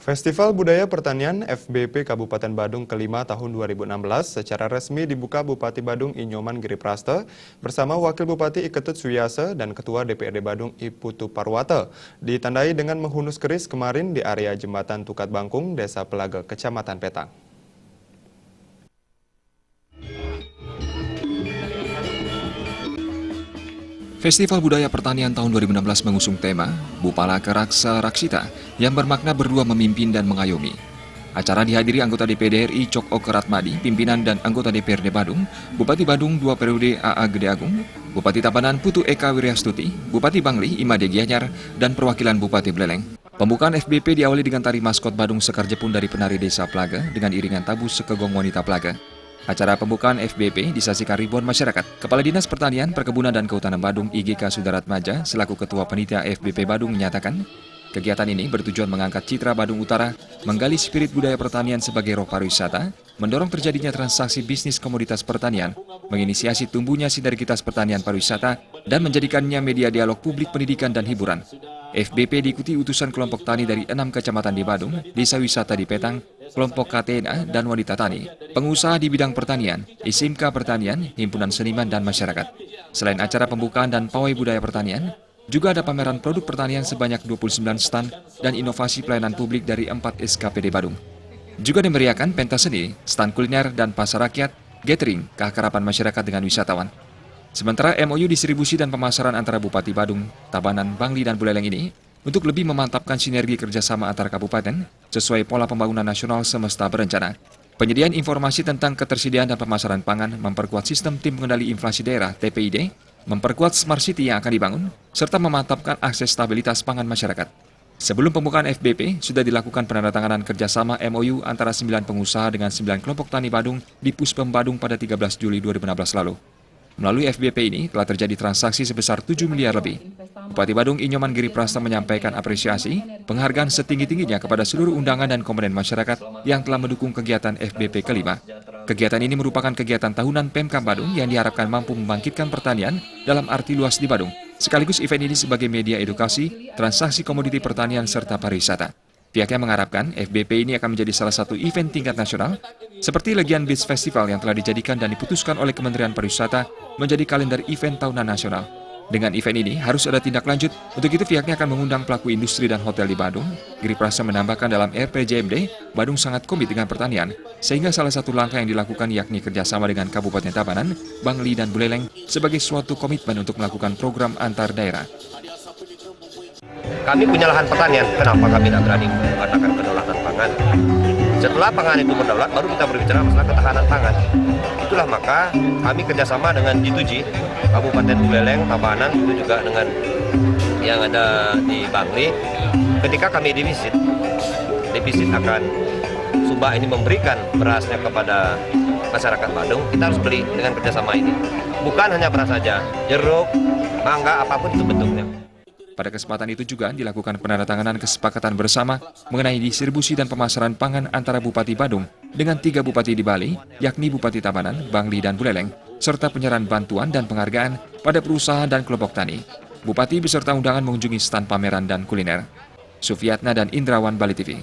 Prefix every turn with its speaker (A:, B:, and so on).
A: Festival Budaya Pertanian FBP Kabupaten Badung kelima tahun 2016 secara resmi dibuka Bupati Badung Inyoman Giriprasta bersama Wakil Bupati Iketut Suyase dan Ketua DPRD Badung Iputu Parwata. Ditandai dengan menghunus keris kemarin di area Jembatan Tukat Bangkung, Desa Pelaga, Kecamatan Petang.
B: Festival Budaya Pertanian tahun 2016 mengusung tema Bupalaka Raksa Raksita yang bermakna berdua memimpin dan mengayomi. Acara dihadiri anggota DPD RI Cok Oke Ratmadi, pimpinan dan anggota DPRD Badung, Bupati Badung 2 periode AA Gede Agung, Bupati Tabanan Putu Eka Wiryastuti, Bupati Bangli Imade Gianyar, dan perwakilan Bupati Buleleng. Pembukaan FBP diawali dengan tari maskot Badung Sekar Jepun dari penari Desa Pelaga dengan iringan tabu Sekegong Wanita Pelaga. Acara pembukaan FBP disaksikan ribuan masyarakat. Kepala Dinas Pertanian, Perkebunan dan Kehutanan Badung IGK Sudaratmaja selaku Ketua Panitia FBP Badung menyatakan, kegiatan ini bertujuan mengangkat citra Badung Utara, menggali spirit budaya pertanian sebagai roh pariwisata, mendorong terjadinya transaksi bisnis komoditas pertanian, menginisiasi tumbuhnya sinergitas pertanian pariwisata, dan menjadikannya media dialog publik pendidikan dan hiburan. FBP diikuti utusan kelompok tani dari 6 kecamatan di Badung, desa wisata di Petang, kelompok KTNA dan wanita tani, pengusaha di bidang pertanian, ISIMKA Pertanian, himpunan seniman dan masyarakat. Selain acara pembukaan dan pawai budaya pertanian, juga ada pameran produk pertanian sebanyak 29 stand dan inovasi pelayanan publik dari 4 SKPD Badung. Juga dimeriahkan pentas seni, stand kuliner dan pasar rakyat, gathering, keakraban masyarakat dengan wisatawan. Sementara MOU distribusi dan pemasaran antara Bupati Badung, Tabanan, Bangli, dan Buleleng ini untuk lebih memantapkan sinergi kerjasama antar kabupaten sesuai pola pembangunan nasional semesta berencana. Penyediaan informasi tentang ketersediaan dan pemasaran pangan, memperkuat sistem tim pengendali inflasi daerah TPID, memperkuat smart city yang akan dibangun, serta memantapkan akses stabilitas pangan masyarakat. Sebelum pembukaan FBP, sudah dilakukan penandatanganan kerjasama MOU antara 9 pengusaha dengan 9 kelompok tani Badung di Puspem Badung pada 13 Juli 2016 lalu. Melalui FBP ini telah terjadi transaksi sebesar 7 miliar lebih. Bupati Badung Inyoman Giriprasta menyampaikan apresiasi, penghargaan setinggi-tingginya kepada seluruh undangan dan komponen masyarakat yang telah mendukung kegiatan FBP kelima. Kegiatan ini merupakan kegiatan tahunan Pemkab Badung yang diharapkan mampu membangkitkan pertanian dalam arti luas di Badung. Sekaligus event ini sebagai media edukasi, transaksi komoditi pertanian serta pariwisata. Pihaknya mengharapkan FBP ini akan menjadi salah satu event tingkat nasional, seperti Legian Beach Festival yang telah dijadikan dan diputuskan oleh Kementerian Pariwisata menjadi kalender event tahunan nasional. Dengan event ini harus ada tindak lanjut, untuk itu pihaknya akan mengundang pelaku industri dan hotel di Badung. Giriprasta menambahkan dalam RPJMD, Badung sangat komit dengan pertanian, sehingga salah satu langkah yang dilakukan yakni kerjasama dengan Kabupaten Tabanan, Bangli, dan Buleleng sebagai suatu komitmen untuk melakukan program antar daerah.
C: Kami punya lahan pertanian, kenapa kami tidak berani mengatakan kedaulatan pangan? Setelah pangan itu berdaulat, baru kita berbicara masalah ketahanan pangan. Itulah maka kami kerjasama dengan G2G, Kabupaten Buleleng, Tabanan, itu juga dengan yang ada di Bangli. Ketika kami defisit akan Subah ini memberikan berasnya kepada masyarakat Badung, kita harus beli dengan kerjasama ini. Bukan hanya beras saja, jeruk, mangga, apapun itu bentuknya.
B: Pada kesempatan itu juga dilakukan penandatanganan kesepakatan bersama mengenai distribusi dan pemasaran pangan antara Bupati Badung dengan 3 bupati di Bali, yakni Bupati Tabanan, Bangli, dan Buleleng, serta penyerahan bantuan dan penghargaan pada perusahaan dan kelompok tani. Bupati beserta undangan mengunjungi stand pameran dan kuliner. Sufiatna dan Indrawan, Bali TV.